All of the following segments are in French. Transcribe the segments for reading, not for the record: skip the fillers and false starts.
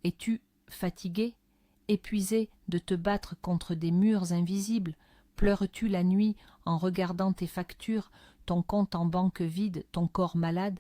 Es-tu fatigué, épuisé de te battre contre des murs invisibles? Pleures-tu la nuit en regardant tes factures, ton compte en banque vide, ton corps malade?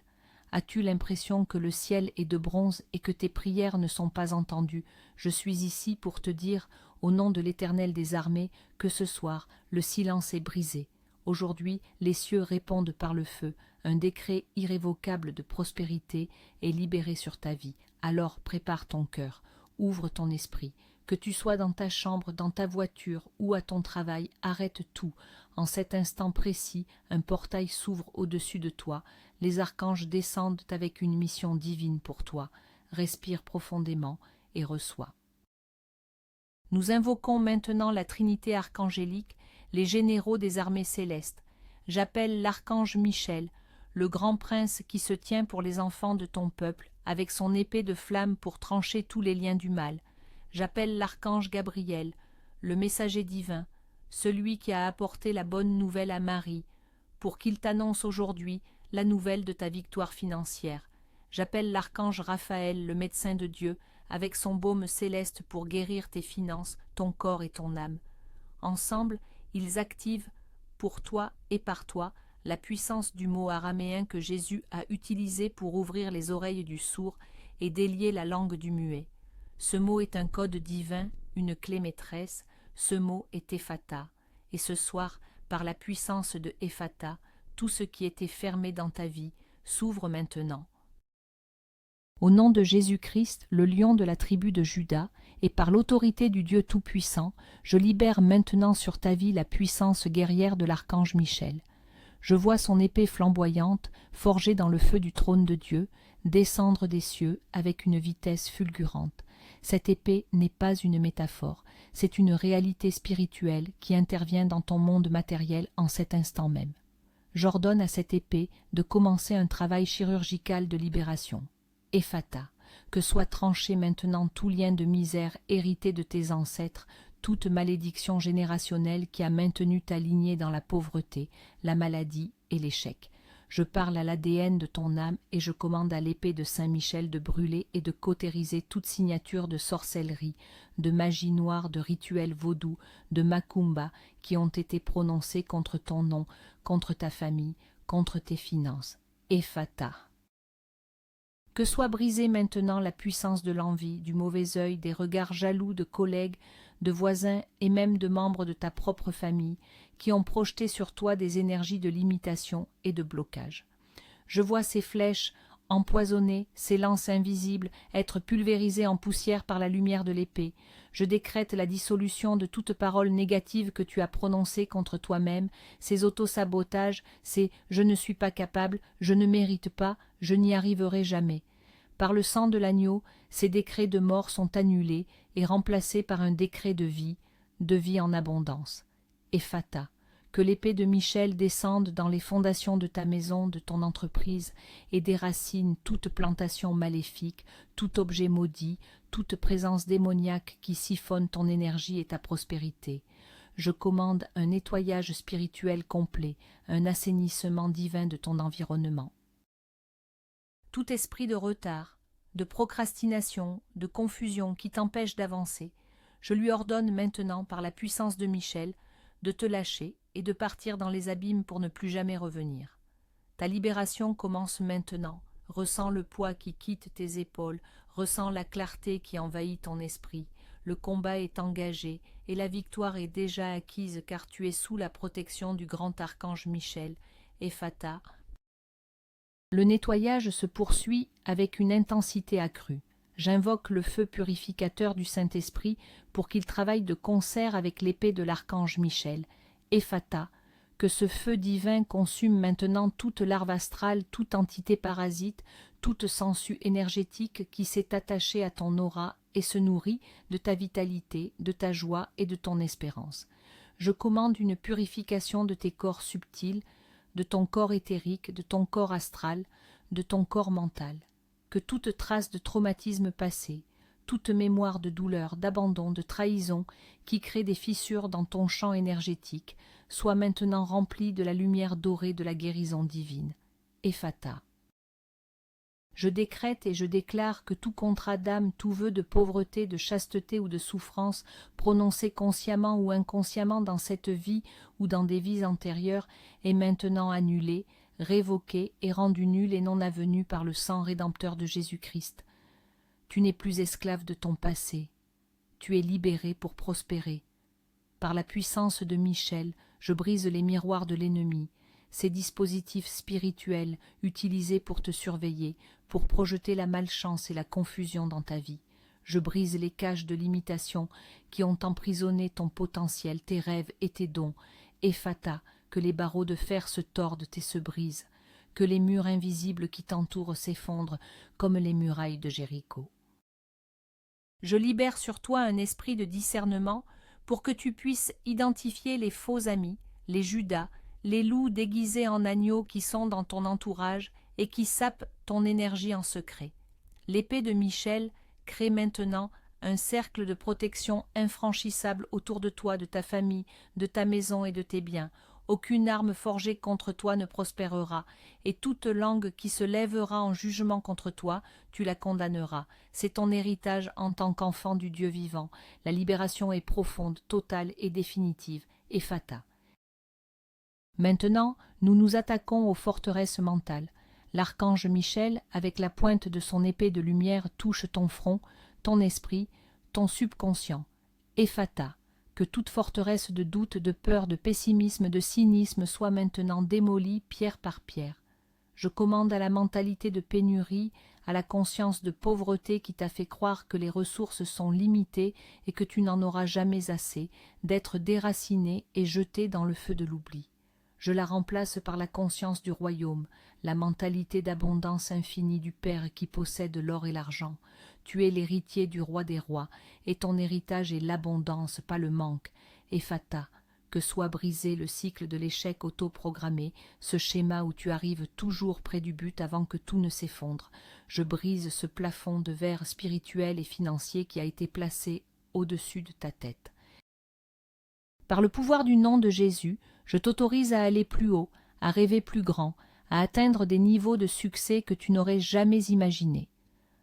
As-tu l'impression que le ciel est de bronze et que tes prières ne sont pas entendues? Je suis ici pour te dire, au nom de l'Éternel des armées, que ce soir, le silence est brisé. Aujourd'hui, les cieux répondent par le feu. Un décret irrévocable de prospérité est libéré sur ta vie. Alors prépare ton cœur, ouvre ton esprit. Que tu sois dans ta chambre, dans ta voiture ou à ton travail, arrête tout. En cet instant précis, un portail s'ouvre au-dessus de toi. Les archanges descendent avec une mission divine pour toi. Respire profondément et reçois. Nous invoquons maintenant la Trinité archangélique, les généraux des armées célestes. J'appelle l'archange Michel, le grand prince qui se tient pour les enfants de ton peuple, avec son épée de flamme pour trancher tous les liens du mal. J'appelle l'archange Gabriel, le messager divin, celui qui a apporté la bonne nouvelle à Marie, pour qu'il t'annonce aujourd'hui la nouvelle de ta victoire financière. J'appelle l'archange Raphaël, le médecin de Dieu, avec son baume céleste pour guérir tes finances, ton corps et ton âme. Ensemble, ils activent, pour toi et par toi, la puissance du mot araméen que Jésus a utilisé pour ouvrir les oreilles du sourd et délier la langue du muet. Ce mot est un code divin, une clé maîtresse, ce mot est Ephata, et ce soir, par la puissance de Ephata, tout ce qui était fermé dans ta vie s'ouvre maintenant. Au nom de Jésus-Christ, le lion de la tribu de Juda, et par l'autorité du Dieu Tout-Puissant, je libère maintenant sur ta vie la puissance guerrière de l'archange Michel. Je vois son épée flamboyante, forgée dans le feu du trône de Dieu, descendre des cieux avec une vitesse fulgurante. Cette épée n'est pas une métaphore, c'est une réalité spirituelle qui intervient dans ton monde matériel en cet instant même. J'ordonne à cette épée de commencer un travail chirurgical de libération. Ephata, que soit tranché maintenant tout lien de misère hérité de tes ancêtres, toute malédiction générationnelle qui a maintenu ta lignée dans la pauvreté, la maladie et l'échec. Je parle à l'ADN de ton âme et je commande à l'épée de Saint-Michel de brûler et de cautériser toute signature de sorcellerie, de magie noire, de rituels vaudous, de macumba qui ont été prononcés contre ton nom, contre ta famille, contre tes finances. Ephata. Que soit brisée maintenant la puissance de l'envie, du mauvais œil, des regards jaloux de collègues, de voisins et même de membres de ta propre famille, qui ont projeté sur toi des énergies de limitation et de blocage. Je vois ces flèches empoisonnées, ces lances invisibles, être pulvérisées en poussière par la lumière de l'épée. Je décrète la dissolution de toute parole négative que tu as prononcée contre toi-même, ces autosabotages, ces « je ne suis pas capable, je ne mérite pas, je n'y arriverai jamais ». Par le sang de l'agneau, ces décrets de mort sont annulés et remplacés par un décret de vie en abondance. Ephata, que l'épée de Michel descende dans les fondations de ta maison, de ton entreprise, et déracine toute plantation maléfique, tout objet maudit, toute présence démoniaque qui siphonne ton énergie et ta prospérité. Je commande un nettoyage spirituel complet, un assainissement divin de ton environnement. Tout esprit de retard, de procrastination, de confusion qui t'empêche d'avancer, je lui ordonne maintenant, par la puissance de Michel, de te lâcher et de partir dans les abîmes pour ne plus jamais revenir. Ta libération commence maintenant. Ressens le poids qui quitte tes épaules, ressens la clarté qui envahit ton esprit. Le combat est engagé et la victoire est déjà acquise car tu es sous la protection du grand archange Michel, Ephata. Le nettoyage se poursuit avec une intensité accrue. J'invoque le feu purificateur du Saint-Esprit pour qu'il travaille de concert avec l'épée de l'archange Michel, Ephata, que ce feu divin consume maintenant toute larve astrale, toute entité parasite, toute sangsue énergétique qui s'est attachée à ton aura et se nourrit de ta vitalité, de ta joie et de ton espérance. Je commande une purification de tes corps subtils, de ton corps éthérique, de ton corps astral, de ton corps mental. Que toute trace de traumatisme passé, toute mémoire de douleur, d'abandon, de trahison qui crée des fissures dans ton champ énergétique soit maintenant remplie de la lumière dorée de la guérison divine. Ephata. Je décrète et je déclare que tout contrat d'âme, tout vœu de pauvreté, de chasteté ou de souffrance, prononcé consciemment ou inconsciemment dans cette vie ou dans des vies antérieures, est maintenant annulé, révoqué et rendu nul et non avenu par le sang rédempteur de Jésus-Christ. Tu n'es plus esclave de ton passé. Tu es libéré pour prospérer. Par la puissance de Michel, je brise les miroirs de l'ennemi, ces dispositifs spirituels utilisés pour te surveiller, pour projeter la malchance et la confusion dans ta vie. Je brise les cages de l'imitation qui ont emprisonné ton potentiel, tes rêves et tes dons. Ephata, que les barreaux de fer se tordent et se brisent, que les murs invisibles qui t'entourent s'effondrent comme les murailles de Jéricho. Je libère sur toi un esprit de discernement pour que tu puisses identifier les faux amis, les Judas, les loups déguisés en agneaux qui sont dans ton entourage et qui sapent ton énergie en secret. L'épée de Michel crée maintenant un cercle de protection infranchissable autour de toi, de ta famille, de ta maison et de tes biens. Aucune arme forgée contre toi ne prospérera, et toute langue qui se lèvera en jugement contre toi, tu la condamneras. C'est ton héritage en tant qu'enfant du Dieu vivant. La libération est profonde, totale et définitive. Ephata. Maintenant, nous nous attaquons aux forteresses mentales. L'archange Michel, avec la pointe de son épée de lumière, touche ton front, ton esprit, ton subconscient. Ephata. Que toute forteresse de doute, de peur, de pessimisme, de cynisme soit maintenant démolie pierre par pierre. Je commande à la mentalité de pénurie, à la conscience de pauvreté qui t'a fait croire que les ressources sont limitées et que tu n'en auras jamais assez, d'être déracinée et jetée dans le feu de l'oubli. Je la remplace par la conscience du royaume, la mentalité d'abondance infinie du Père qui possède l'or et l'argent. Tu es l'héritier du roi des rois, et ton héritage est l'abondance, pas le manque. Ephata, que soit brisé le cycle de l'échec autoprogrammé, ce schéma où tu arrives toujours près du but avant que tout ne s'effondre. Je brise ce plafond de verre spirituel et financier qui a été placé au-dessus de ta tête. Par le pouvoir du nom de Jésus, je t'autorise à aller plus haut, à rêver plus grand, à atteindre des niveaux de succès que tu n'aurais jamais imaginés.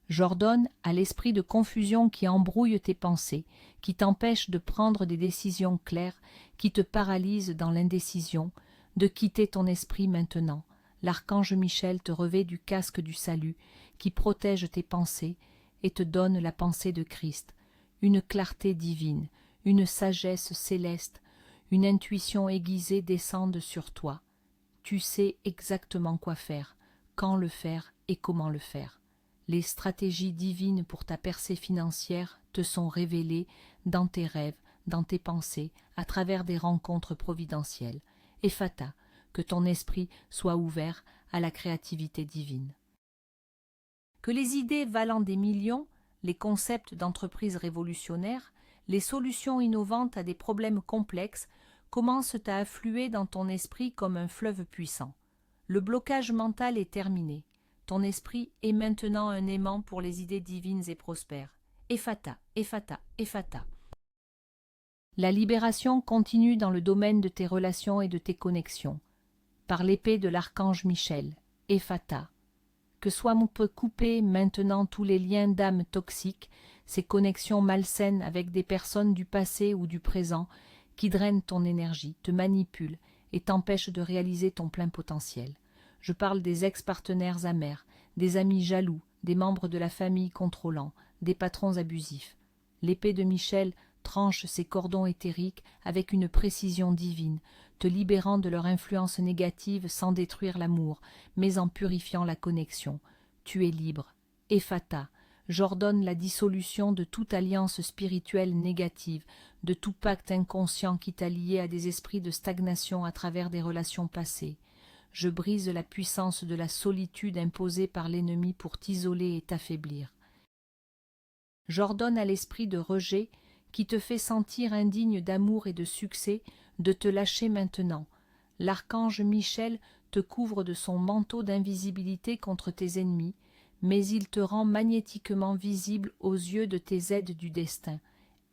J'ordonne à l'esprit de confusion qui embrouille tes pensées, qui t'empêche de prendre des décisions claires, qui te paralyse dans l'indécision, de quitter ton esprit maintenant. L'archange Michel te revêt du casque du salut, qui protège tes pensées et te donne la pensée de Christ, une clarté divine, une sagesse céleste, une intuition aiguisée descendent sur toi. Tu sais exactement quoi faire, quand le faire et comment le faire. Les stratégies divines pour ta percée financière te sont révélées dans tes rêves, dans tes pensées, à travers des rencontres providentielles. Ephata, que ton esprit soit ouvert à la créativité divine. Que les idées valant des millions, les concepts d'entreprise révolutionnaires, les solutions innovantes à des problèmes complexes commencent à affluer dans ton esprit comme un fleuve puissant. Le blocage mental est terminé. Ton esprit est maintenant un aimant pour les idées divines et prospères. Ephata, Ephata, Ephata. La libération continue dans le domaine de tes relations et de tes connexions. Par l'épée de l'archange Michel, Ephata. Que soient coupés maintenant tous les liens d'âme toxiques, ces connexions malsaines avec des personnes du passé ou du présent qui drainent ton énergie, te manipulent et t'empêchent de réaliser ton plein potentiel. Je parle des ex-partenaires amers, des amis jaloux, des membres de la famille contrôlants, des patrons abusifs. L'épée de Michel tranche ces cordons éthériques avec une précision divine, te libérant de leur influence négative sans détruire l'amour, mais en purifiant la connexion. Tu es libre. Ephata, j'ordonne la dissolution de toute alliance spirituelle négative, de tout pacte inconscient qui t'a lié à des esprits de stagnation à travers des relations passées. Je brise la puissance de la solitude imposée par l'ennemi pour t'isoler et t'affaiblir. J'ordonne à l'esprit de rejet qui te fait sentir indigne d'amour et de succès de te lâcher maintenant. L'archange Michel te couvre de son manteau d'invisibilité contre tes ennemis, mais il te rend magnétiquement visible aux yeux de tes aides du destin.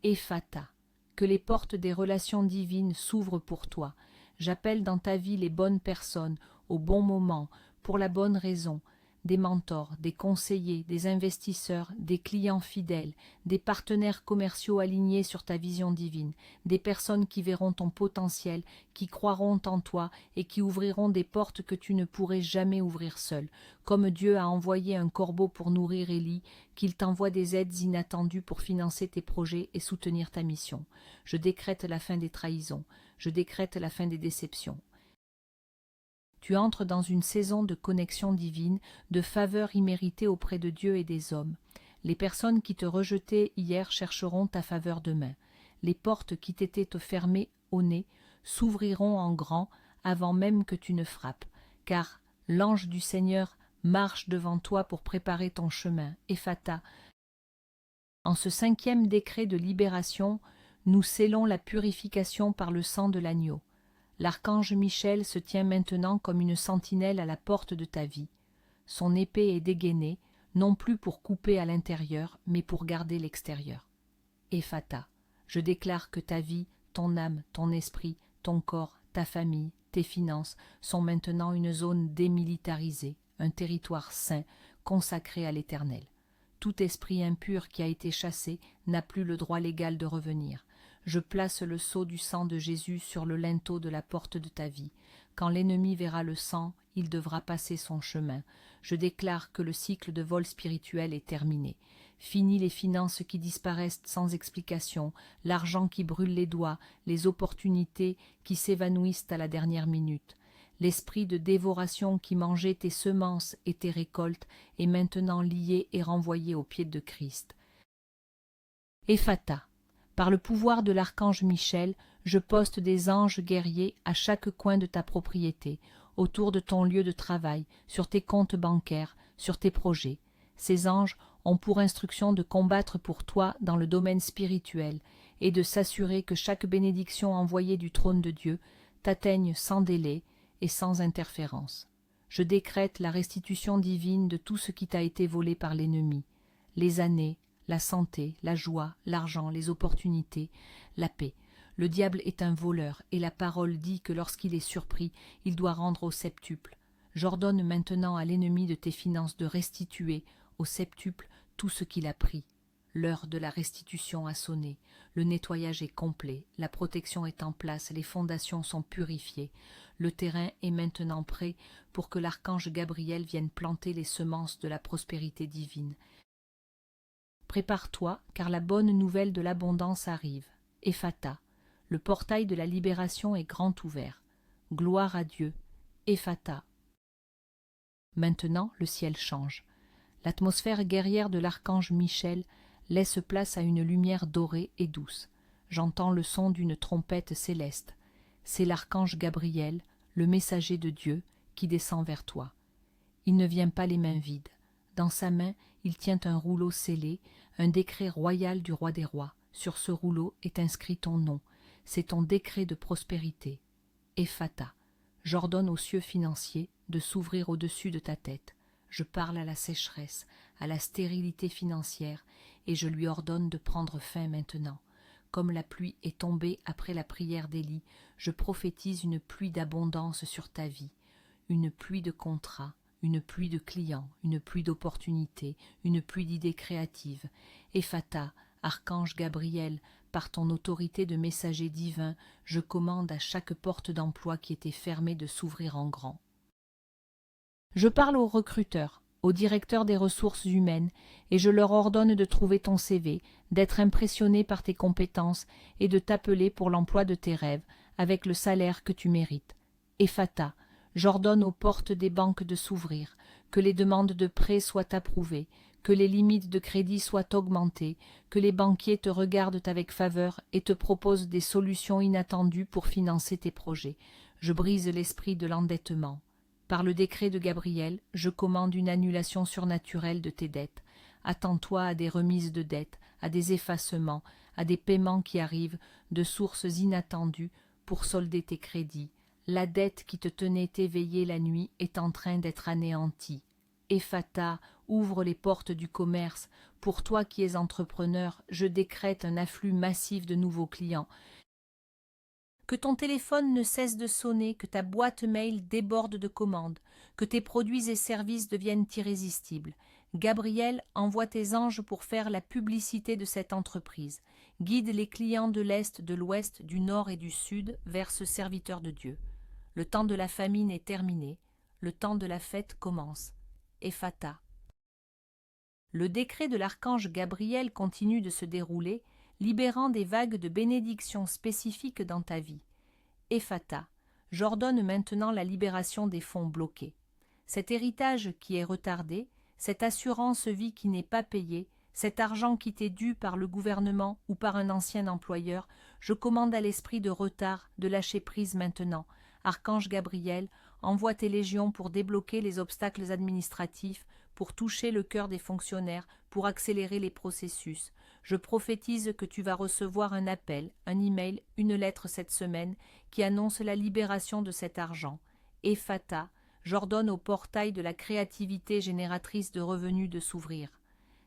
Ephata, que les portes des relations divines s'ouvrent pour toi. J'appelle dans ta vie les bonnes personnes, au bon moment, pour la bonne raison. des mentors, des conseillers, des investisseurs, des clients fidèles, des partenaires commerciaux alignés sur ta vision divine, des personnes qui verront ton potentiel, qui croiront en toi et qui ouvriront des portes que tu ne pourrais jamais ouvrir seul. Comme Dieu a envoyé un corbeau pour nourrir Élie, qu'il t'envoie des aides inattendues pour financer tes projets et soutenir ta mission. Je décrète la fin des trahisons, je décrète la fin des déceptions. Tu entres dans une saison de connexion divine, de faveur imméritée auprès de Dieu et des hommes. Les personnes qui te rejetaient hier chercheront ta faveur demain. Les portes qui t'étaient fermées au nez s'ouvriront en grand avant même que tu ne frappes, car l'ange du Seigneur marche devant toi pour préparer ton chemin. Ephata. En ce 5e décret de libération, nous scellons la purification par le sang de l'agneau. L'archange Michel se tient maintenant comme une sentinelle à la porte de ta vie. Son épée est dégainée, non plus pour couper à l'intérieur, mais pour garder l'extérieur. Ephata, je déclare que ta vie, ton âme, ton esprit, ton corps, ta famille, tes finances sont maintenant une zone démilitarisée, un territoire saint, consacré à l'Éternel. Tout esprit impur qui a été chassé n'a plus le droit légal de revenir. Je place le sceau du sang de Jésus sur le linteau de la porte de ta vie. Quand l'ennemi verra le sang, il devra passer son chemin. Je déclare que le cycle de vol spirituel est terminé. Fini les finances qui disparaissent sans explication, l'argent qui brûle les doigts, les opportunités qui s'évanouissent à la dernière minute. L'esprit de dévoration qui mangeait tes semences et tes récoltes est maintenant lié et renvoyé aux pieds de Christ. Ephata. Par le pouvoir de l'archange Michel, je poste des anges guerriers à chaque coin de ta propriété, autour de ton lieu de travail, sur tes comptes bancaires, sur tes projets. Ces anges ont pour instruction de combattre pour toi dans le domaine spirituel et de s'assurer que chaque bénédiction envoyée du trône de Dieu t'atteigne sans délai et sans interférence. Je décrète la restitution divine de tout ce qui t'a été volé par l'ennemi, les années, la santé, la joie, l'argent, les opportunités, la paix. Le diable est un voleur, et la parole dit que lorsqu'il est surpris, il doit rendre au septuple. J'ordonne maintenant à l'ennemi de tes finances de restituer au septuple tout ce qu'il a pris. L'heure de la restitution a sonné, le nettoyage est complet, la protection est en place, les fondations sont purifiées. Le terrain est maintenant prêt pour que l'archange Gabriel vienne planter les semences de la prospérité divine. Prépare-toi, car la bonne nouvelle de l'abondance arrive. Ephata, le portail de la libération est grand ouvert. Gloire à Dieu. Ephata. Maintenant, le ciel change. L'atmosphère guerrière de l'archange Michel laisse place à une lumière dorée et douce. J'entends le son d'une trompette céleste. C'est l'archange Gabriel, le messager de Dieu, qui descend vers toi. Il ne vient pas les mains vides. Dans sa main, il tient un rouleau scellé, un décret royal du roi des rois. Sur ce rouleau est inscrit ton nom. C'est ton décret de prospérité. Ephata. J'ordonne aux cieux financiers de s'ouvrir au-dessus de ta tête. Je parle à la sécheresse, à la stérilité financière, et je lui ordonne de prendre fin maintenant. Comme la pluie est tombée après la prière d'Élie, je prophétise une pluie d'abondance sur ta vie, une pluie de contrats, une pluie de clients, une pluie d'opportunités, une pluie d'idées créatives. Ephata, archange Gabriel, par ton autorité de messager divin, je commande à chaque porte d'emploi qui était fermée de s'ouvrir en grand. Je parle aux recruteurs, aux directeurs des ressources humaines, et je leur ordonne de trouver ton CV, d'être impressionnés par tes compétences et de t'appeler pour l'emploi de tes rêves, avec le salaire que tu mérites. Ephata, j'ordonne aux portes des banques de s'ouvrir, que les demandes de prêts soient approuvées, que les limites de crédit soient augmentées, que les banquiers te regardent avec faveur et te proposent des solutions inattendues pour financer tes projets. Je brise l'esprit de l'endettement. Par le décret de Gabriel, je commande une annulation surnaturelle de tes dettes. Attends-toi à des remises de dettes, à des effacements, à des paiements qui arrivent de sources inattendues pour solder tes crédits. La dette qui te tenait éveillé la nuit est en train d'être anéantie. Ephata, ouvre les portes du commerce. Pour toi qui es entrepreneur, je décrète un afflux massif de nouveaux clients. Que ton téléphone ne cesse de sonner, que ta boîte mail déborde de commandes, que tes produits et services deviennent irrésistibles. Gabriel, envoie tes anges pour faire la publicité de cette entreprise. Guide les clients de l'Est, de l'Ouest, du Nord et du Sud vers ce serviteur de Dieu. Le temps de la famine est terminé, le temps de la fête commence. Ephata. Le décret de l'archange Gabriel continue de se dérouler, libérant des vagues de bénédictions spécifiques dans ta vie. Ephata. J'ordonne maintenant la libération des fonds bloqués. Cet héritage qui est retardé, cette assurance vie qui n'est pas payée, cet argent qui t'est dû par le gouvernement ou par un ancien employeur, je commande à l'esprit de retard de lâcher prise maintenant. Archange Gabriel, envoie tes légions pour débloquer les obstacles administratifs, pour toucher le cœur des fonctionnaires, pour accélérer les processus. Je prophétise que tu vas recevoir un appel, un email, une lettre cette semaine qui annonce la libération de cet argent. Ephata, j'ordonne au portail de la créativité génératrice de revenus de s'ouvrir.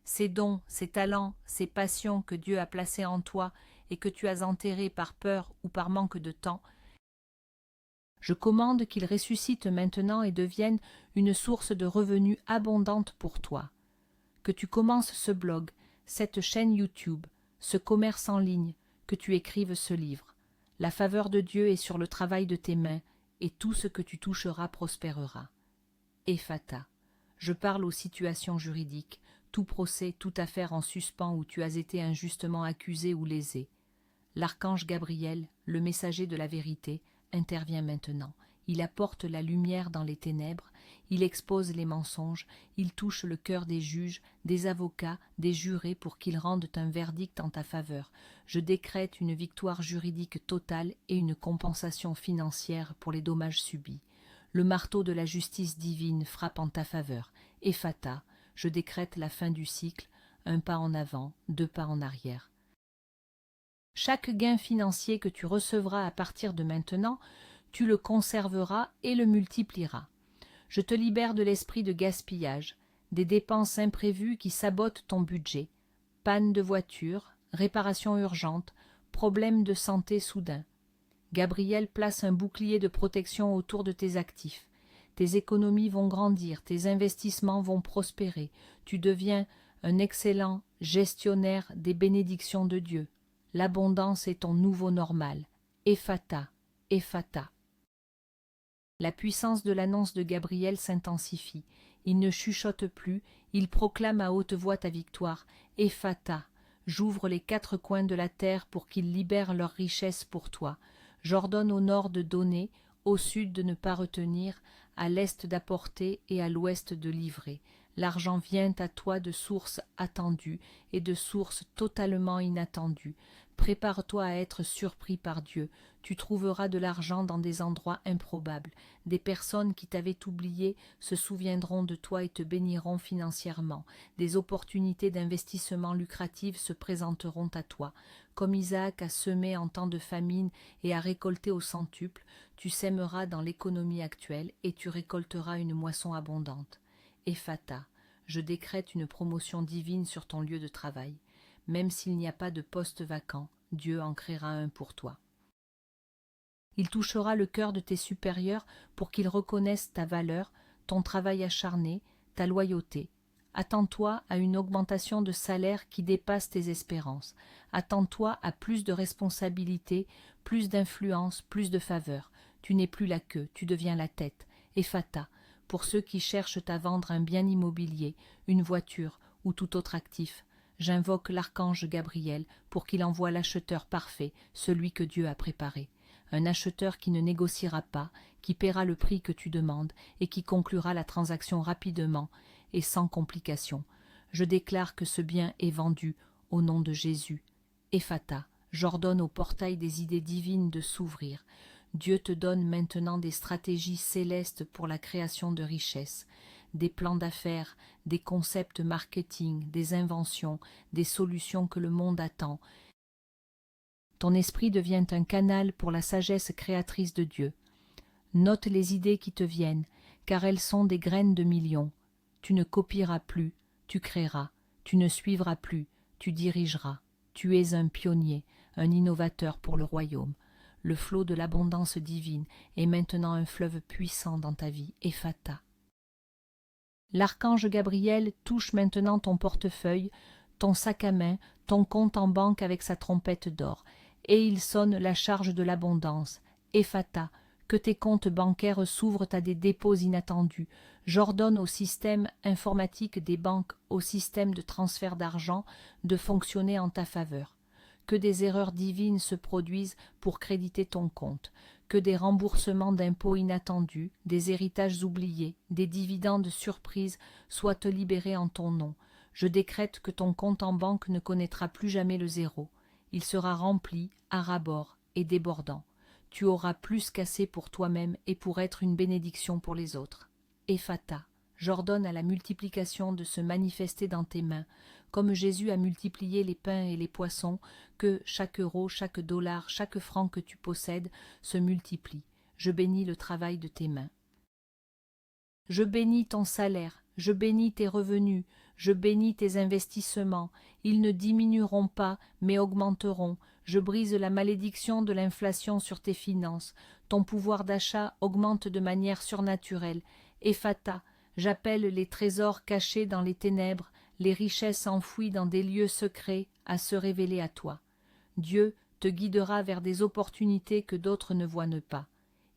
Ces dons, ces talents, ces passions que Dieu a placés en toi et que tu as enterrés par peur ou par manque de temps, je commande qu'ils ressuscitent maintenant et deviennent une source de revenus abondante pour toi. Que tu commences ce blog, cette chaîne YouTube, ce commerce en ligne, que tu écrives ce livre. La faveur de Dieu est sur le travail de tes mains, et tout ce que tu toucheras prospérera. Ephata. Je parle aux situations juridiques, tout procès, toute affaire en suspens où tu as été injustement accusé ou lésé. L'archange Gabriel, le messager de la vérité, intervient maintenant. Il apporte la lumière dans les ténèbres, il expose les mensonges, il touche le cœur des juges, des avocats, des jurés pour qu'ils rendent un verdict en ta faveur. Je décrète une victoire juridique totale et une compensation financière pour les dommages subis. Le marteau de la justice divine frappe en ta faveur. Ephata, je décrète la fin du cycle, un pas en avant, 2 pas en arrière. Chaque gain financier que tu recevras à partir de maintenant, tu le conserveras et le multiplieras. Je te libère de l'esprit de gaspillage, des dépenses imprévues qui sabotent ton budget, panne de voiture, réparation urgente, problèmes de santé soudains. Gabriel place un bouclier de protection autour de tes actifs. Tes économies vont grandir, tes investissements vont prospérer. Tu deviens un excellent gestionnaire des bénédictions de Dieu. L'abondance est ton nouveau normal. Ephata, Ephata. La puissance de l'annonce de Gabriel s'intensifie. Il ne chuchote plus, il proclame à haute voix ta victoire. Ephata, j'ouvre les 4 coins de la terre pour qu'ils libèrent leurs richesses pour toi. J'ordonne au nord de donner, au sud de ne pas retenir, à l'est d'apporter et à l'ouest de livrer. L'argent vient à toi de sources attendues et de sources totalement inattendues. Prépare-toi à être surpris par Dieu. Tu trouveras de l'argent dans des endroits improbables. Des personnes qui t'avaient oublié se souviendront de toi et te béniront financièrement. Des opportunités d'investissement lucratives se présenteront à toi. Comme Isaac a semé en temps de famine et a récolté au centuple, tu sèmeras dans l'économie actuelle et tu récolteras une moisson abondante. Ephata, je décrète une promotion divine sur ton lieu de travail. Même s'il n'y a pas de poste vacant, Dieu en créera un pour toi. Il touchera le cœur de tes supérieurs pour qu'ils reconnaissent ta valeur, ton travail acharné, ta loyauté. Attends-toi à une augmentation de salaire qui dépasse tes espérances. Attends-toi à plus de responsabilités, plus d'influence, plus de faveur. Tu n'es plus la queue, tu deviens la tête. Ephata, pour ceux qui cherchent à vendre un bien immobilier, une voiture ou tout autre actif, j'invoque l'archange Gabriel pour qu'il envoie l'acheteur parfait, celui que Dieu a préparé. Un acheteur qui ne négociera pas, qui paiera le prix que tu demandes et qui conclura la transaction rapidement et sans complication. Je déclare que ce bien est vendu au nom de Jésus. Ephata, j'ordonne au portail des idées divines de s'ouvrir. Dieu te donne maintenant des stratégies célestes pour la création de richesses, des plans d'affaires, des concepts marketing, des inventions, des solutions que le monde attend. Ton esprit devient un canal pour la sagesse créatrice de Dieu. Note les idées qui te viennent, car elles sont des graines de millions. Tu ne copieras plus, tu créeras. Tu ne suivras plus, tu dirigeras. Tu es un pionnier, un innovateur pour le royaume. Le flot de l'abondance divine est maintenant un fleuve puissant dans ta vie. Ephata. L'archange Gabriel touche maintenant ton portefeuille, ton sac à main, ton compte en banque avec sa trompette d'or, et il sonne la charge de l'abondance. Ephata, que tes comptes bancaires s'ouvrent à des dépôts inattendus. J'ordonne au système informatique des banques, au système de transfert d'argent, de fonctionner en ta faveur. Que des erreurs divines se produisent pour créditer ton compte, que des remboursements d'impôts inattendus, des héritages oubliés, des dividendes surprises soient libérés en ton nom. Je décrète que ton compte en banque ne connaîtra plus jamais le zéro. Il sera rempli, à ras-bord et débordant. Tu auras plus qu'assez pour toi-même et pour être une bénédiction pour les autres. Ephata, j'ordonne à la multiplication de se manifester dans tes mains, comme Jésus a multiplié les pains et les poissons, que chaque euro, chaque dollar, chaque franc que tu possèdes se multiplie. Je bénis le travail de tes mains. Je bénis ton salaire, je bénis tes revenus, je bénis tes investissements. Ils ne diminueront pas, mais augmenteront. Je brise la malédiction de l'inflation sur tes finances. Ton pouvoir d'achat augmente de manière surnaturelle. Ephata, j'appelle les trésors cachés dans les ténèbres, les richesses enfouies dans des lieux secrets, à se révéler à toi. Dieu te guidera vers des opportunités que d'autres ne voient pas.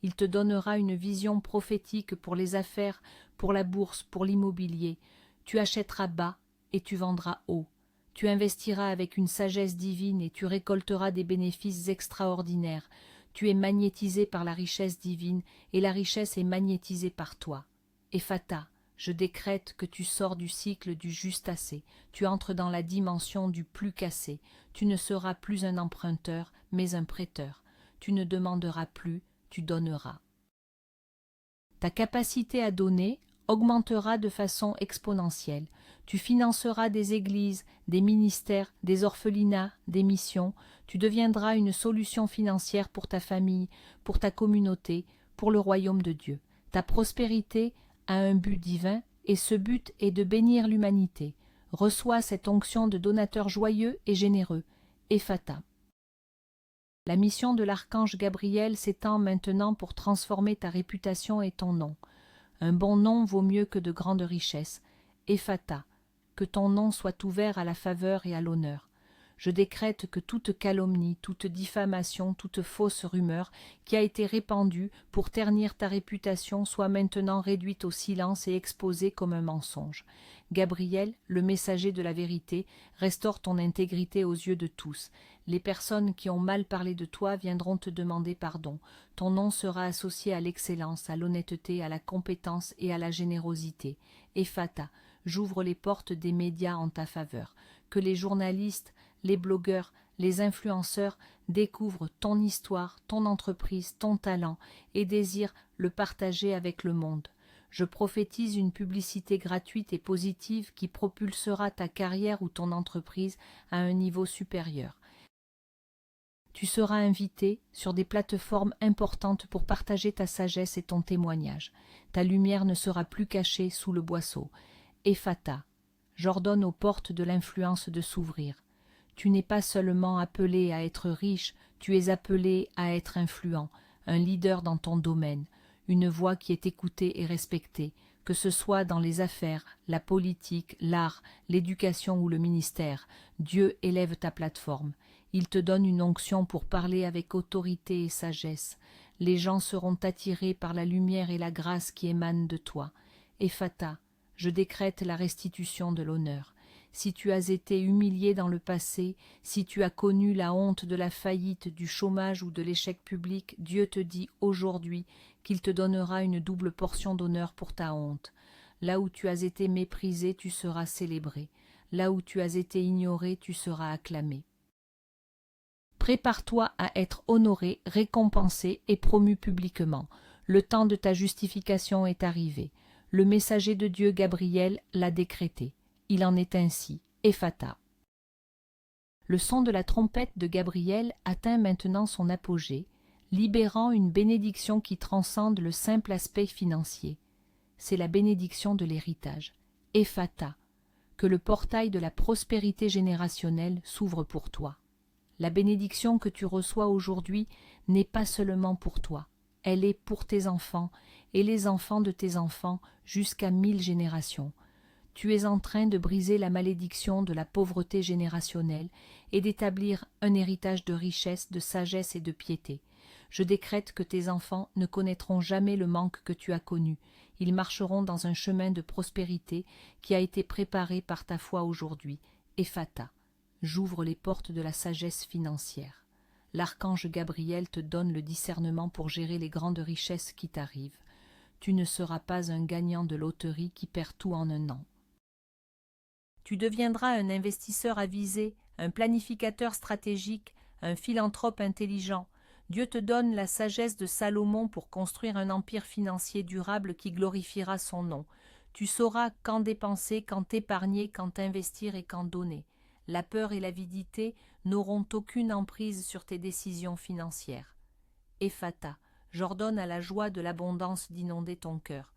Il te donnera une vision prophétique pour les affaires, pour la bourse, pour l'immobilier. Tu achèteras bas et tu vendras haut. Tu investiras avec une sagesse divine et tu récolteras des bénéfices extraordinaires. Tu es magnétisé par la richesse divine et la richesse est magnétisée par toi. Ephata, je décrète que tu sors du cycle du juste assez. Tu entres dans la dimension du plus qu'assez. Tu ne seras plus un emprunteur, mais un prêteur. Tu ne demanderas plus, tu donneras. Ta capacité à donner augmentera de façon exponentielle. Tu financeras des églises, des ministères, des orphelinats, des missions. Tu deviendras une solution financière pour ta famille, pour ta communauté, pour le royaume de Dieu. Ta prospérité a un but divin et ce but est de bénir l'humanité. Reçois cette onction de donateur joyeux et généreux. Ephata. La mission de l'archange Gabriel s'étend maintenant pour transformer ta réputation et ton nom. Un bon nom vaut mieux que de grandes richesses. Ephata, que ton nom soit ouvert à la faveur et à l'honneur. Je décrète que toute calomnie, toute diffamation, toute fausse rumeur qui a été répandue pour ternir ta réputation soit maintenant réduite au silence et exposée comme un mensonge. Gabriel, le messager de la vérité, restaure ton intégrité aux yeux de tous. Les personnes qui ont mal parlé de toi viendront te demander pardon. Ton nom sera associé à l'excellence, à l'honnêteté, à la compétence et à la générosité. Ephata, j'ouvre les portes des médias en ta faveur. Que les journalistes, les blogueurs, les influenceurs découvrent ton histoire, ton entreprise, ton talent et désirent le partager avec le monde. Je prophétise une publicité gratuite et positive qui propulsera ta carrière ou ton entreprise à un niveau supérieur. Tu seras invité sur des plateformes importantes pour partager ta sagesse et ton témoignage. Ta lumière ne sera plus cachée sous le boisseau. Ephata, j'ordonne aux portes de l'influence de s'ouvrir. Tu n'es pas seulement appelé à être riche, tu es appelé à être influent, un leader dans ton domaine, une voix qui est écoutée et respectée, que ce soit dans les affaires, la politique, l'art, l'éducation ou le ministère. Dieu élève ta plateforme. Il te donne une onction pour parler avec autorité et sagesse. Les gens seront attirés par la lumière et la grâce qui émanent de toi. Ephata, je décrète la restitution de l'honneur. Si tu as été humilié dans le passé, si tu as connu la honte de la faillite, du chômage ou de l'échec public, Dieu te dit aujourd'hui qu'il te donnera une double portion d'honneur pour ta honte. Là où tu as été méprisé, tu seras célébré. Là où tu as été ignoré, tu seras acclamé. Prépare-toi à être honoré, récompensé et promu publiquement. Le temps de ta justification est arrivé. Le messager de Dieu Gabriel l'a décrété. Il en est ainsi. Ephata. Le son de la trompette de Gabriel atteint maintenant son apogée, libérant une bénédiction qui transcende le simple aspect financier. C'est la bénédiction de l'héritage. Ephata, que le portail de la prospérité générationnelle s'ouvre pour toi. La bénédiction que tu reçois aujourd'hui n'est pas seulement pour toi, elle est pour tes enfants et les enfants de tes enfants jusqu'à 1000 générations. Tu es en train de briser la malédiction de la pauvreté générationnelle et d'établir un héritage de richesse, de sagesse et de piété. Je décrète que tes enfants ne connaîtront jamais le manque que tu as connu. Ils marcheront dans un chemin de prospérité qui a été préparé par ta foi aujourd'hui. Ephata, j'ouvre les portes de la sagesse financière. L'archange Gabriel te donne le discernement pour gérer les grandes richesses qui t'arrivent. Tu ne seras pas un gagnant de loterie qui perd tout en un an. Tu deviendras un investisseur avisé, un planificateur stratégique, un philanthrope intelligent. Dieu te donne la sagesse de Salomon pour construire un empire financier durable qui glorifiera son nom. Tu sauras quand dépenser, quand épargner, quand investir et quand donner. La peur et l'avidité n'auront aucune emprise sur tes décisions financières. Ephata, j'ordonne à la joie de l'abondance d'inonder ton cœur.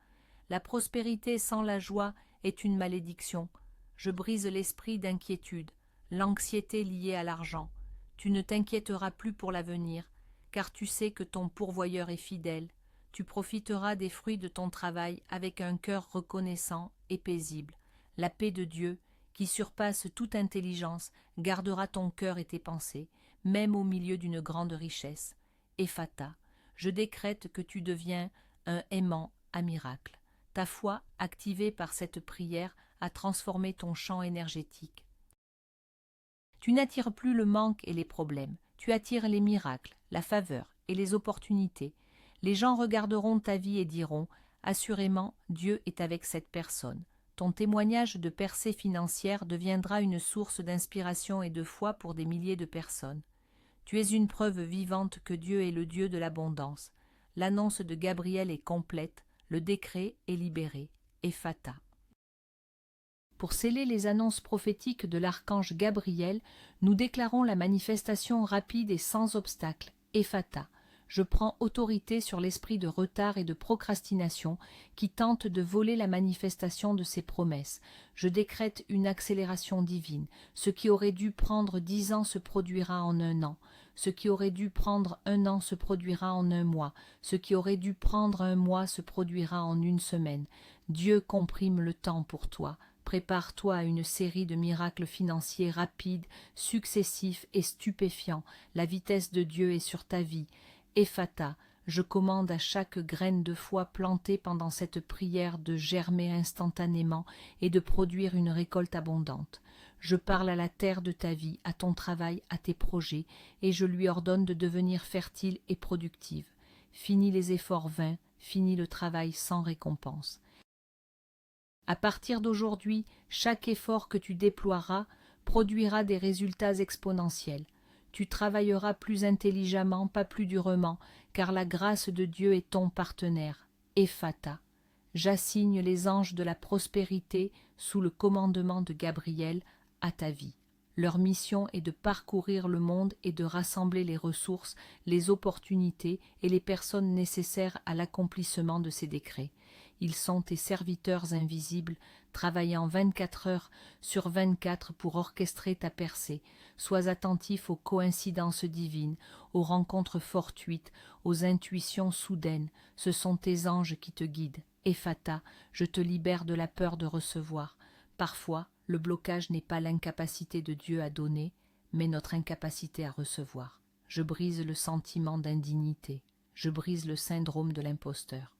La prospérité sans la joie est une malédiction. Je brise l'esprit d'inquiétude, l'anxiété liée à l'argent. Tu ne t'inquiéteras plus pour l'avenir, car tu sais que ton pourvoyeur est fidèle. Tu profiteras des fruits de ton travail avec un cœur reconnaissant et paisible. La paix de Dieu, qui surpasse toute intelligence, gardera ton cœur et tes pensées, même au milieu d'une grande richesse. Ephata, je décrète que tu deviens un aimant à miracle. Ta foi, activée par cette prière, a transformé ton champ énergétique. Tu n'attires plus le manque et les problèmes, tu attires les miracles, la faveur et les opportunités. Les gens regarderont ta vie et diront « Assurément, Dieu est avec cette personne ». Ton témoignage de percée financière deviendra une source d'inspiration et de foi pour des milliers de personnes. Tu es une preuve vivante que Dieu est le Dieu de l'abondance. L'annonce de Gabriel est complète, le décret est libéré. Ephata. Pour sceller les annonces prophétiques de l'archange Gabriel, nous déclarons la manifestation rapide et sans obstacle. Ephata. Je prends autorité sur l'esprit de retard et de procrastination qui tente de voler la manifestation de ses promesses. Je décrète une accélération divine. Ce qui aurait dû prendre 10 ans se produira en un an. Ce qui aurait dû prendre un an se produira en un mois. Ce qui aurait dû prendre un mois se produira en une semaine. Dieu comprime le temps pour toi. Prépare-toi à une série de miracles financiers rapides, successifs et stupéfiants. La vitesse de Dieu est sur ta vie. Ephata, je commande à chaque graine de foi plantée pendant cette prière de germer instantanément et de produire une récolte abondante. Je parle à la terre de ta vie, à ton travail, à tes projets, et je lui ordonne de devenir fertile et productive. Finis les efforts vains, finis le travail sans récompense. À partir d'aujourd'hui, chaque effort que tu déploieras produira des résultats exponentiels. Tu travailleras plus intelligemment, pas plus durement, car la grâce de Dieu est ton partenaire. Ephata. J'assigne les anges de la prospérité sous le commandement de Gabriel à ta vie. Leur mission est de parcourir le monde et de rassembler les ressources, les opportunités et les personnes nécessaires à l'accomplissement de ces décrets. Ils sont tes serviteurs invisibles, travaillant 24 heures sur 24 pour orchestrer ta percée. Sois attentif aux coïncidences divines, aux rencontres fortuites, aux intuitions soudaines. Ce sont tes anges qui te guident. Ephata, je te libère de la peur de recevoir. Parfois, le blocage n'est pas l'incapacité de Dieu à donner, mais notre incapacité à recevoir. Je brise le sentiment d'indignité. Je brise le syndrome de l'imposteur.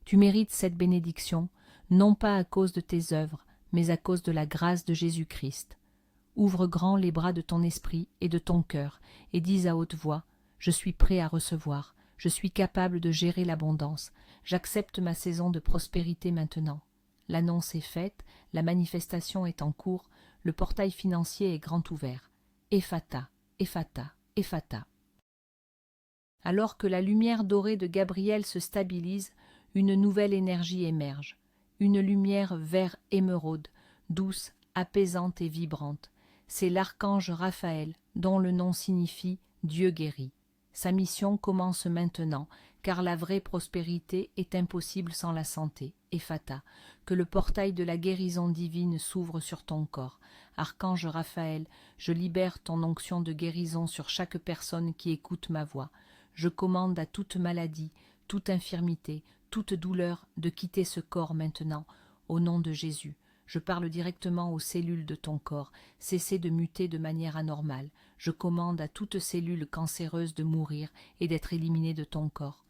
Tu mérites cette bénédiction, non pas à cause de tes œuvres, mais à cause de la grâce de Jésus-Christ. Ouvre grand les bras de ton esprit et de ton cœur, et dis à haute voix, « Je suis prêt à recevoir, je suis capable de gérer l'abondance, j'accepte ma saison de prospérité maintenant. » L'annonce est faite, la manifestation est en cours, le portail financier est grand ouvert. Ephata, Ephata, Ephata. Alors que la lumière dorée de Gabriel se stabilise, une nouvelle énergie émerge, une lumière vert émeraude, douce, apaisante et vibrante. C'est l'archange Raphaël, dont le nom signifie « Dieu guérit ». Sa mission commence maintenant, car la vraie prospérité est impossible sans la santé. Ephata, que le portail de la guérison divine s'ouvre sur ton corps. Archange Raphaël, je libère ton onction de guérison sur chaque personne qui écoute ma voix. Je commande à toute maladie, toute infirmité, toute douleur de quitter ce corps maintenant, au nom de Jésus. Je parle directement aux cellules de ton corps. Cessez de muter de manière anormale. Je commande à toute cellule cancéreuse de mourir et d'être éliminée de ton corps.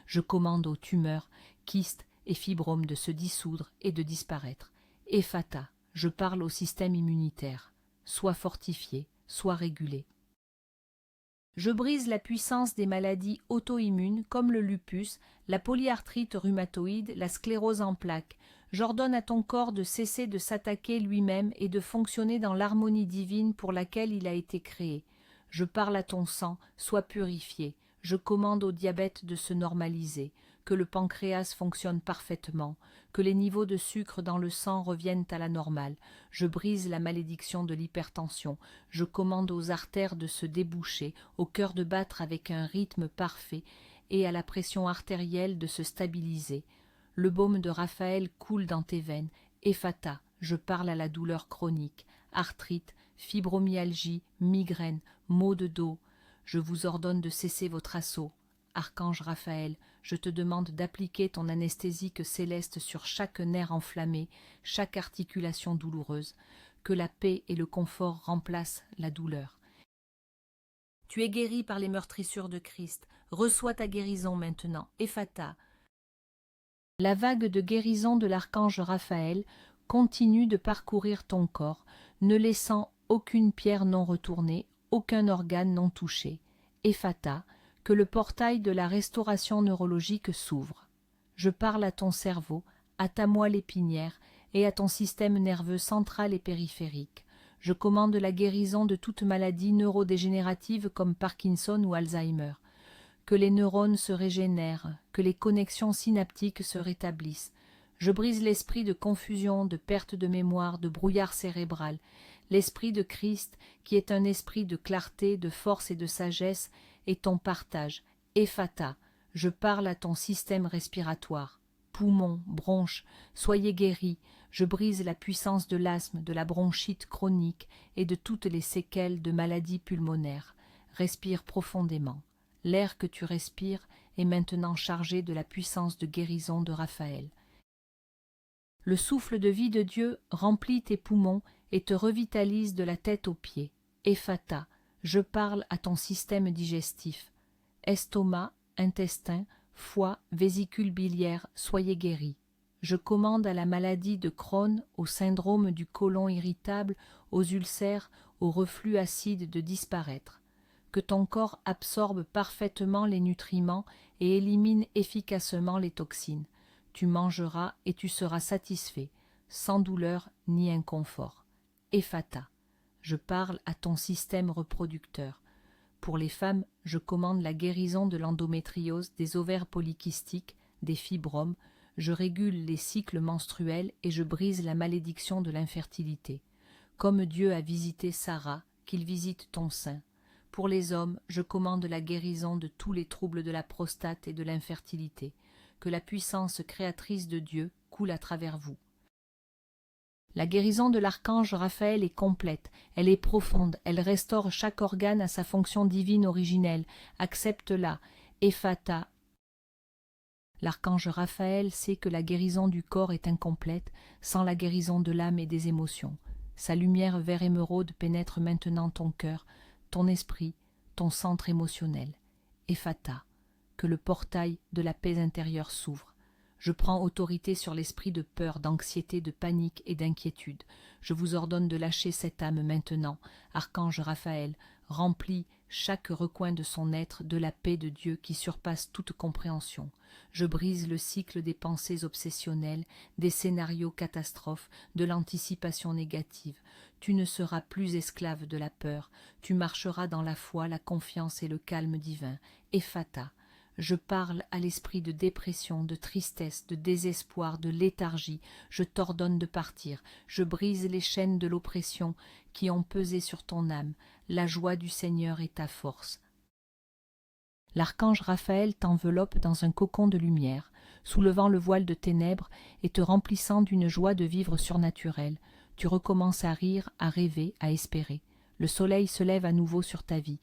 Je commande aux tumeurs, kystes et fibromes de se dissoudre et de disparaître. Ephata, je parle au système immunitaire. Sois fortifié, sois régulé. Je brise la puissance des maladies auto-immunes comme le lupus, la polyarthrite rhumatoïde, la sclérose en plaques. J'ordonne à ton corps de cesser de s'attaquer lui-même et de fonctionner dans l'harmonie divine pour laquelle il a été créé. Je parle à ton sang, sois purifié. Je commande au diabète de se normaliser, que le pancréas fonctionne parfaitement, que les niveaux de sucre dans le sang reviennent à la normale. Je brise la malédiction de l'hypertension. Je commande aux artères de se déboucher, au cœur de battre avec un rythme parfait et à la pression artérielle de se stabiliser. Le baume de Raphaël coule dans tes veines. Ephata, je parle à la douleur chronique, arthrite, fibromyalgie, migraine, maux de dos. Je vous ordonne de cesser votre assaut. Archange Raphaël, je te demande d'appliquer ton anesthésique céleste sur chaque nerf enflammé, chaque articulation douloureuse, que la paix et le confort remplacent la douleur. Tu es guéri par les meurtrissures de Christ. Reçois ta guérison maintenant. Ephata. La vague de guérison de l'archange Raphaël continue de parcourir ton corps, ne laissant aucune pierre non retournée, aucun organe non touché. Ephata, que le portail de la restauration neurologique s'ouvre. Je parle à ton cerveau, à ta moelle épinière et à ton système nerveux central et périphérique. Je commande la guérison de toute maladie neurodégénérative comme Parkinson ou Alzheimer. Que les neurones se régénèrent, que les connexions synaptiques se rétablissent. Je brise l'esprit de confusion, de perte de mémoire, de brouillard cérébral. L'esprit de Christ, qui est un esprit de clarté, de force et de sagesse, est ton partage. Ephata, je parle à ton système respiratoire. Poumons, bronches, soyez guéris. Je brise la puissance de l'asthme, de la bronchite chronique et de toutes les séquelles de maladies pulmonaires. Respire profondément. L'air que tu respires est maintenant chargé de la puissance de guérison de Raphaël. Le souffle de vie de Dieu remplit tes poumons et te revitalise de la tête aux pieds. Ephata, je parle à ton système digestif. Estomac, intestin, foie, vésicule biliaire, soyez guéris. Je commande à la maladie de Crohn, au syndrome du côlon irritable, aux ulcères, au reflux acide de disparaître. Que ton corps absorbe parfaitement les nutriments et élimine efficacement les toxines. Tu mangeras et tu seras satisfait, sans douleur ni inconfort. Ephata, je parle à ton système reproducteur. Pour les femmes, je commande la guérison de l'endométriose, des ovaires polykystiques, des fibromes. Je régule les cycles menstruels et je brise la malédiction de l'infertilité. Comme Dieu a visité Sarah, qu'il visite ton sein. Pour les hommes, je commande la guérison de tous les troubles de la prostate et de l'infertilité. Que la puissance créatrice de Dieu coule à travers vous. La guérison de l'archange Raphaël est complète, elle est profonde, elle restaure chaque organe à sa fonction divine originelle. Accepte-la. Ephata. L'archange Raphaël sait que la guérison du corps est incomplète sans la guérison de l'âme et des émotions. Sa lumière vert émeraude pénètre maintenant ton cœur, ton esprit, ton centre émotionnel. Ephata, que le portail de la paix intérieure s'ouvre. Je prends autorité sur l'esprit de peur, d'anxiété, de panique et d'inquiétude. Je vous ordonne de lâcher cette âme maintenant. Archange Raphaël, remplis chaque recoin de son être de la paix de Dieu qui surpasse toute compréhension. Je brise le cycle des pensées obsessionnelles, des scénarios catastrophes, de l'anticipation négative. Tu ne seras plus esclave de la peur. Tu marcheras dans la foi, la confiance et le calme divin. Ephata. Je parle à l'esprit de dépression, de tristesse, de désespoir, de léthargie. Je t'ordonne de partir. Je brise les chaînes de l'oppression qui ont pesé sur ton âme. La joie du Seigneur est ta force. L'archange Raphaël t'enveloppe dans un cocon de lumière, soulevant le voile de ténèbres et te remplissant d'une joie de vivre surnaturelle. Tu recommences à rire, à rêver, à espérer. Le soleil se lève à nouveau sur ta vie.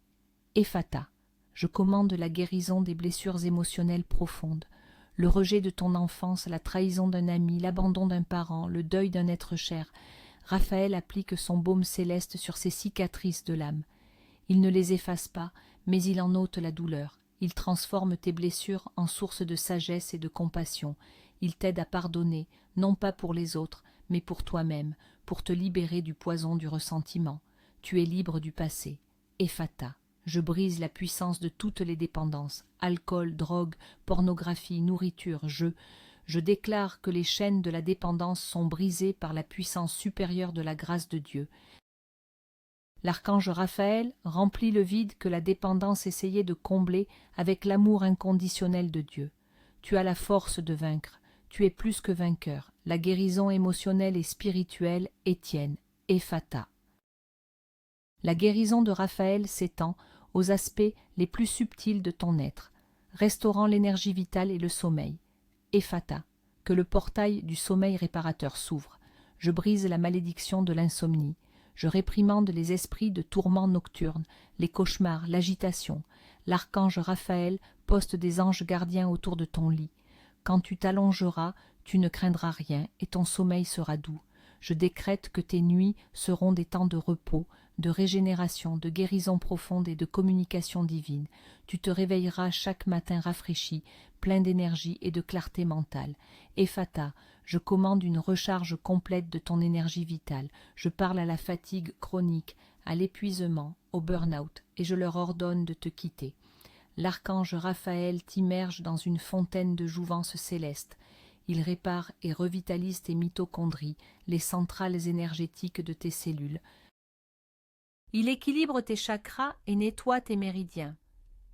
Ephata, je commande la guérison des blessures émotionnelles profondes, le rejet de ton enfance, la trahison d'un ami, l'abandon d'un parent, le deuil d'un être cher. Raphaël applique son baume céleste sur ces cicatrices de l'âme. Il ne les efface pas, mais il en ôte la douleur. Il transforme tes blessures en source de sagesse et de compassion. Il t'aide à pardonner, non pas pour les autres, mais pour toi-même, pour te libérer du poison du ressentiment. Tu es libre du passé. Ephata, je brise la puissance de toutes les dépendances, alcool, drogue, pornographie, nourriture, jeu. Je déclare que les chaînes de la dépendance sont brisées par la puissance supérieure de la grâce de Dieu. L'archange Raphaël remplit le vide que la dépendance essayait de combler avec l'amour inconditionnel de Dieu. Tu as la force de vaincre, tu es plus que vainqueur. La guérison émotionnelle et spirituelle est tienne. Ephata. La guérison de Raphaël s'étend aux aspects les plus subtils de ton être, restaurant l'énergie vitale et le sommeil. Ephata, que le portail du sommeil réparateur s'ouvre. Je brise la malédiction de l'insomnie. Je réprimande les esprits de tourments nocturnes, les cauchemars, l'agitation. L'archange Raphaël poste des anges gardiens autour de ton lit. Quand tu t'allongeras, tu ne craindras rien et ton sommeil sera doux. Je décrète que tes nuits seront des temps de repos, de régénération, de guérison profonde et de communication divine. Tu te réveilleras chaque matin rafraîchi, plein d'énergie et de clarté mentale. Ephata, je commande une recharge complète de ton énergie vitale. Je parle à la fatigue chronique, à l'épuisement, au burn-out, et je leur ordonne de te quitter. L'archange Raphaël t'immerge dans une fontaine de jouvence céleste. Il répare et revitalise tes mitochondries, les centrales énergétiques de tes cellules. Il équilibre tes chakras et nettoie tes méridiens.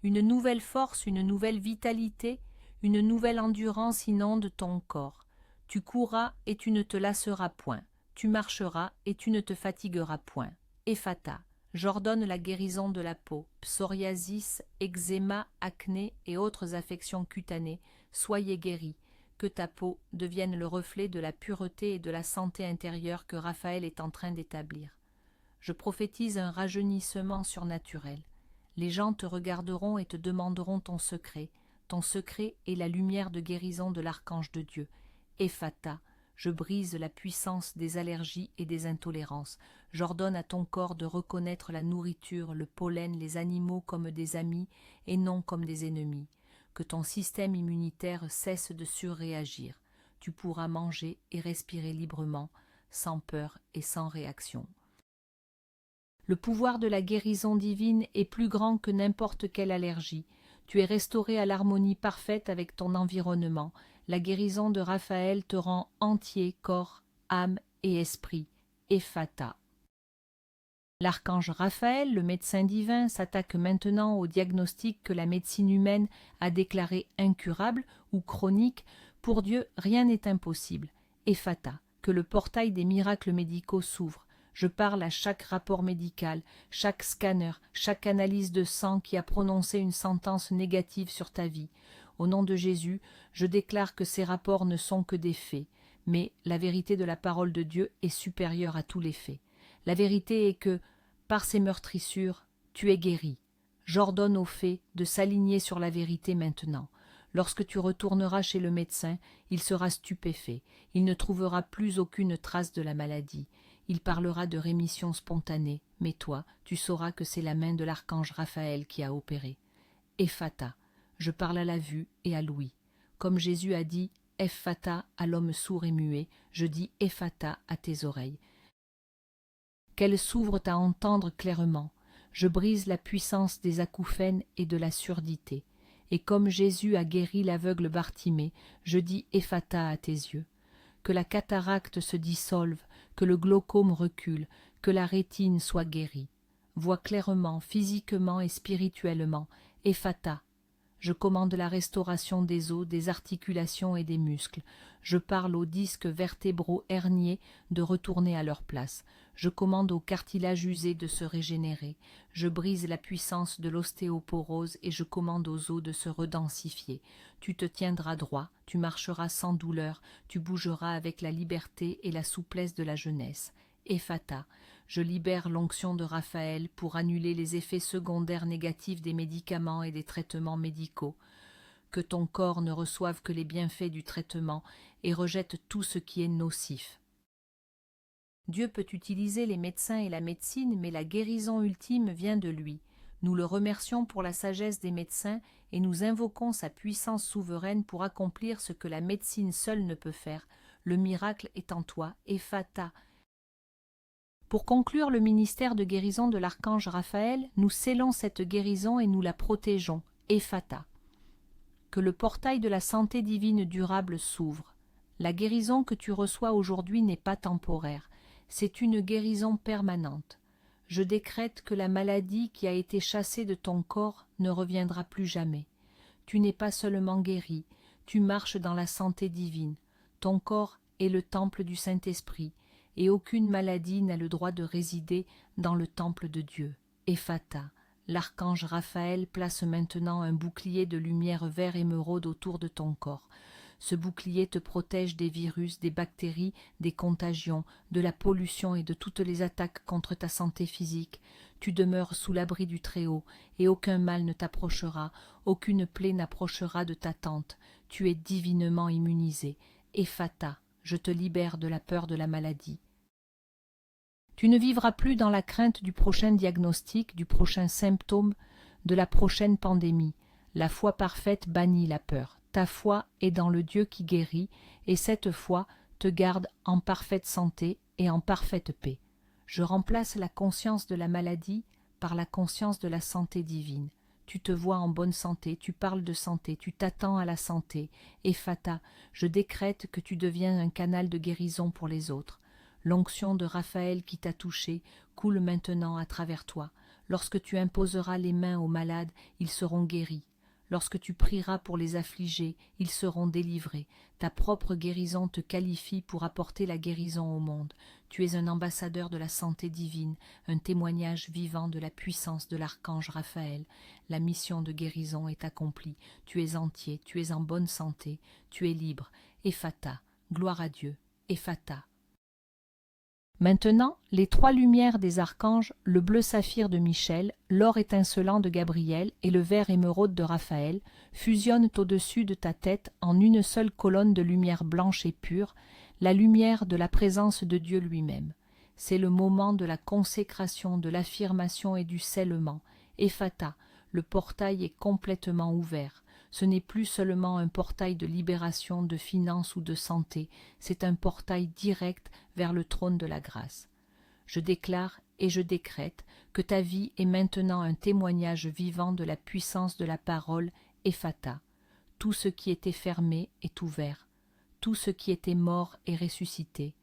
Une nouvelle force, une nouvelle vitalité, une nouvelle endurance inonde ton corps. Tu courras et tu ne te lasseras point. Tu marcheras et tu ne te fatigueras point. Ephata, j'ordonne la guérison de la peau, psoriasis, eczéma, acné et autres affections cutanées. Soyez guéris, que ta peau devienne le reflet de la pureté et de la santé intérieure que Raphaël est en train d'établir. Je prophétise un rajeunissement surnaturel. Les gens te regarderont et te demanderont ton secret. Ton secret est la lumière de guérison de l'archange de Dieu. Ephata, je brise la puissance des allergies et des intolérances. J'ordonne à ton corps de reconnaître la nourriture, le pollen, les animaux comme des amis et non comme des ennemis. Que ton système immunitaire cesse de surréagir. Tu pourras manger et respirer librement, sans peur et sans réaction. Le pouvoir de la guérison divine est plus grand que n'importe quelle allergie. Tu es restauré à l'harmonie parfaite avec ton environnement. La guérison de Raphaël te rend entier, corps, âme et esprit. Ephata. L'archange Raphaël, le médecin divin, s'attaque maintenant au diagnostic que la médecine humaine a déclaré incurable ou chronique. Pour Dieu, rien n'est impossible. Ephata, que le portail des miracles médicaux s'ouvre. Je parle à chaque rapport médical, chaque scanner, chaque analyse de sang qui a prononcé une sentence négative sur ta vie. Au nom de Jésus, je déclare que ces rapports ne sont que des faits, mais la vérité de la parole de Dieu est supérieure à tous les faits. La vérité est que, par ces meurtrissures, tu es guéri. J'ordonne aux faits de s'aligner sur la vérité maintenant. Lorsque tu retourneras chez le médecin, il sera stupéfait. Il ne trouvera plus aucune trace de la maladie. Il parlera de rémission spontanée, mais toi, tu sauras que c'est la main de l'archange Raphaël qui a opéré. Ephata, je parle à la vue et à l'ouïe. Comme Jésus a dit Ephata à l'homme sourd et muet, je dis Ephata à tes oreilles. Qu'elles s'ouvrent à entendre clairement. Je brise la puissance des acouphènes et de la surdité. Et comme Jésus a guéri l'aveugle Bartimée, je dis Ephata à tes yeux. Que la cataracte se dissolve, que le glaucome recule, que la rétine soit guérie. Vois clairement, physiquement et spirituellement. Ephata, Je commande la restauration des os, des articulations et des muscles. Je parle aux disques vertébraux herniés de retourner à leur place. Je commande aux cartilages usés de se régénérer. Je brise la puissance de l'ostéoporose et je commande aux os de se redensifier. Tu te tiendras droit, tu marcheras sans douleur, tu bougeras avec la liberté et la souplesse de la jeunesse. Ephata, je libère l'onction de Raphaël pour annuler les effets secondaires négatifs des médicaments et des traitements médicaux. Que ton corps ne reçoive que les bienfaits du traitement et rejette tout ce qui est nocif. Dieu peut utiliser les médecins et la médecine, mais la guérison ultime vient de lui. Nous le remercions pour la sagesse des médecins et nous invoquons sa puissance souveraine pour accomplir ce que la médecine seule ne peut faire. Le miracle est en toi, Ephata. Pour conclure le ministère de guérison de l'archange Raphaël, nous scellons cette guérison et nous la protégeons, Ephata. Que le portail de la santé divine durable s'ouvre. La guérison que tu reçois aujourd'hui n'est pas temporaire, c'est une guérison permanente. Je décrète que la maladie qui a été chassée de ton corps ne reviendra plus jamais. Tu n'es pas seulement guéri, tu marches dans la santé divine. Ton corps est le temple du Saint-Esprit, et aucune maladie n'a le droit de résider dans le temple de Dieu. Ephata. L'archange Raphaël place maintenant un bouclier de lumière vert émeraude autour de ton corps. Ce bouclier te protège des virus, des bactéries, des contagions, de la pollution et de toutes les attaques contre ta santé physique. Tu demeures sous l'abri du Très-Haut, et aucun mal ne t'approchera, aucune plaie n'approchera de ta tente. Tu es divinement immunisé. Ephata, je te libère de la peur de la maladie. Tu ne vivras plus dans la crainte du prochain diagnostic, du prochain symptôme, de la prochaine pandémie. La foi parfaite bannit la peur. Ta foi est dans le Dieu qui guérit, et cette foi te garde en parfaite santé et en parfaite paix. Je remplace la conscience de la maladie par la conscience de la santé divine. Tu te vois en bonne santé, tu parles de santé, tu t'attends à la santé. Ephata, je décrète que tu deviens un canal de guérison pour les autres. L'onction de Raphaël qui t'a touché coule maintenant à travers toi. Lorsque tu imposeras les mains aux malades, ils seront guéris. Lorsque tu prieras pour les affligés, ils seront délivrés. Ta propre guérison te qualifie pour apporter la guérison au monde. Tu es un ambassadeur de la santé divine, un témoignage vivant de la puissance de l'archange Raphaël. La mission de guérison est accomplie. Tu es entier, tu es en bonne santé, tu es libre. Ephata, gloire à Dieu. Ephata. Maintenant, les trois lumières des archanges, le bleu saphir de Michel, l'or étincelant de Gabriel et le vert émeraude de Raphaël, fusionnent au-dessus de ta tête en une seule colonne de lumière blanche et pure, la lumière de la présence de Dieu lui-même. C'est le moment de la consécration, de l'affirmation et du scellement. Ephata, le portail est complètement ouvert. Ce n'est plus seulement un portail de libération, de finances ou de santé, c'est un portail direct vers le trône de la grâce. Je déclare et je décrète que ta vie est maintenant un témoignage vivant de la puissance de la parole Ephata. Tout ce qui était fermé est ouvert, tout ce qui était mort est ressuscité,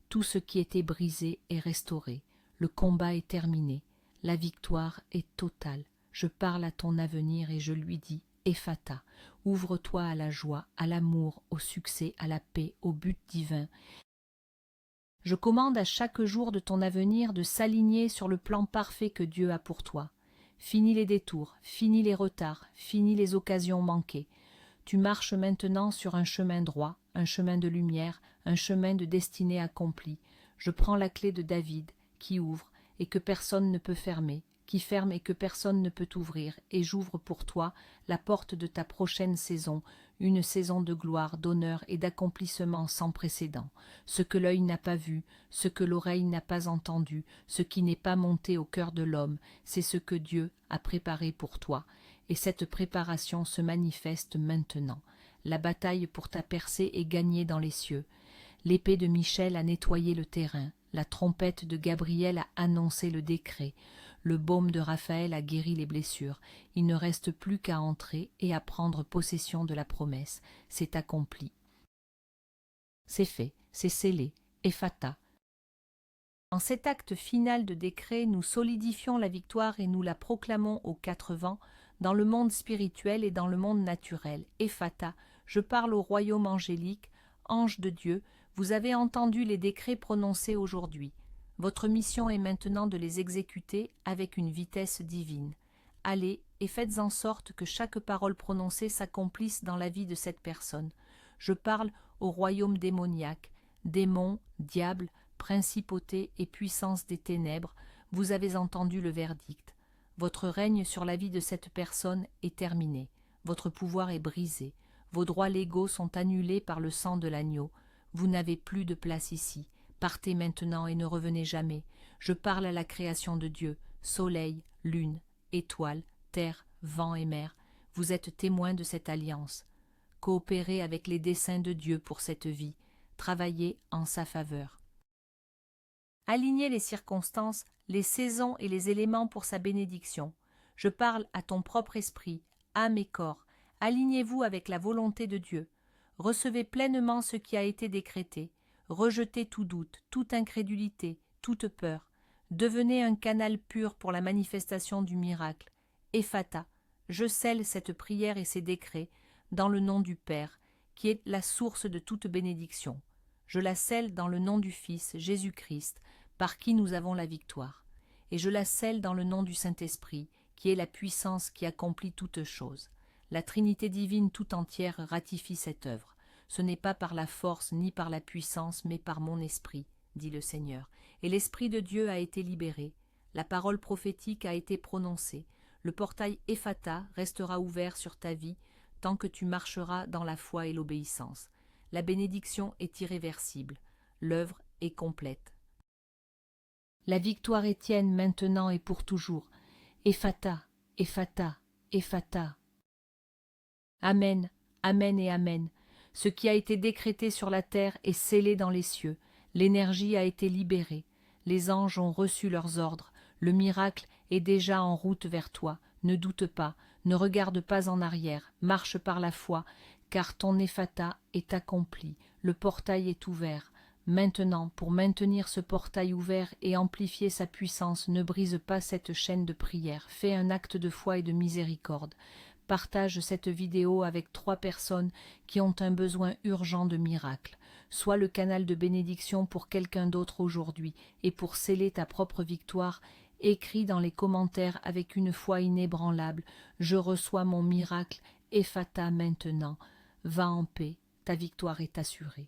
tout ce qui était brisé est restauré. Le combat est terminé, la victoire est totale. Je parle à ton avenir et je lui dis: Ephata, ouvre-toi à la joie, à l'amour, au succès, à la paix, au but divin. Je commande à chaque jour de ton avenir de s'aligner sur le plan parfait que Dieu a pour toi. Finis les détours, finis les retards, finis les occasions manquées. Tu marches maintenant sur un chemin droit, un chemin de lumière, un chemin de destinée accomplie. Je prends la clé de David, qui ouvre et que personne ne peut fermer, qui ferme et que personne ne peut ouvrir, et j'ouvre pour toi la porte de ta prochaine saison, une saison de gloire, d'honneur et d'accomplissement sans précédent. Ce que l'œil n'a pas vu, ce que l'oreille n'a pas entendu, ce qui n'est pas monté au cœur de l'homme, c'est ce que Dieu a préparé pour toi, et cette préparation se manifeste maintenant. La bataille pour ta percée est gagnée dans les cieux. L'épée de Michel a nettoyé le terrain, la trompette de Gabriel a annoncé le décret, le baume de Raphaël a guéri les blessures. Il ne reste plus qu'à entrer et à prendre possession de la promesse. C'est accompli. C'est fait, c'est scellé. Ephata. En cet acte final de décret, nous solidifions la victoire et nous la proclamons aux quatre vents. dans le monde spirituel et dans le monde naturel. Ephata, je parle au royaume angélique, ange de Dieu, vous avez entendu les décrets prononcés aujourd'hui. Votre mission est maintenant de les exécuter avec une vitesse divine. Allez et faites en sorte que chaque parole prononcée s'accomplisse dans la vie de cette personne. Je parle au royaume démoniaque, démons, diables, principautés et puissances des ténèbres, vous avez entendu le verdict. Votre règne sur la vie de cette personne est terminé, votre pouvoir est brisé, vos droits légaux sont annulés par le sang de l'agneau, vous n'avez plus de place ici, partez maintenant et ne revenez jamais. Je parle à la création de Dieu, soleil, lune, étoiles, terre, vent et mer, vous êtes témoins de cette alliance. Coopérez avec les desseins de Dieu pour cette vie, travaillez en sa faveur. Alignez les circonstances, les saisons et les éléments pour sa bénédiction. Je parle à ton propre esprit, âme et corps. Alignez-vous avec la volonté de Dieu. Recevez pleinement ce qui a été décrété. Rejetez tout doute, toute incrédulité, toute peur. Devenez un canal pur pour la manifestation du miracle. Ephata, je scelle cette prière et ces décrets dans le nom du Père, qui est la source de toute bénédiction. Je la scelle dans le nom du Fils, Jésus-Christ, par qui nous avons la victoire. Et je la scelle dans le nom du Saint-Esprit, qui est la puissance qui accomplit toutes choses. La Trinité divine tout entière ratifie cette œuvre. Ce n'est pas par la force ni par la puissance, mais par mon esprit, dit le Seigneur. Et l'Esprit de Dieu a été libéré. La parole prophétique a été prononcée. Le portail Ephata restera ouvert sur ta vie tant que tu marcheras dans la foi et l'obéissance. La bénédiction est irréversible. L'œuvre est complète. La victoire est tienne maintenant et pour toujours. Ephata, Ephata, Ephata. Amen, Amen et Amen. Ce qui a été décrété sur la terre est scellé dans les cieux. L'énergie a été libérée. Les anges ont reçu leurs ordres. Le miracle est déjà en route vers toi. Ne doute pas, ne regarde pas en arrière, marche par la foi, car ton Ephata est accompli, le portail est ouvert. Maintenant, pour maintenir ce portail ouvert et amplifier sa puissance, ne brise pas cette chaîne de prière. Fais un acte de foi et de miséricorde. Partage cette vidéo avec 3 personnes qui ont un besoin urgent de miracle. Sois le canal de bénédiction pour quelqu'un d'autre aujourd'hui, et pour sceller ta propre victoire, écris dans les commentaires avec une foi inébranlable « Je reçois mon miracle, Ephata maintenant. Va en paix, ta victoire est assurée. »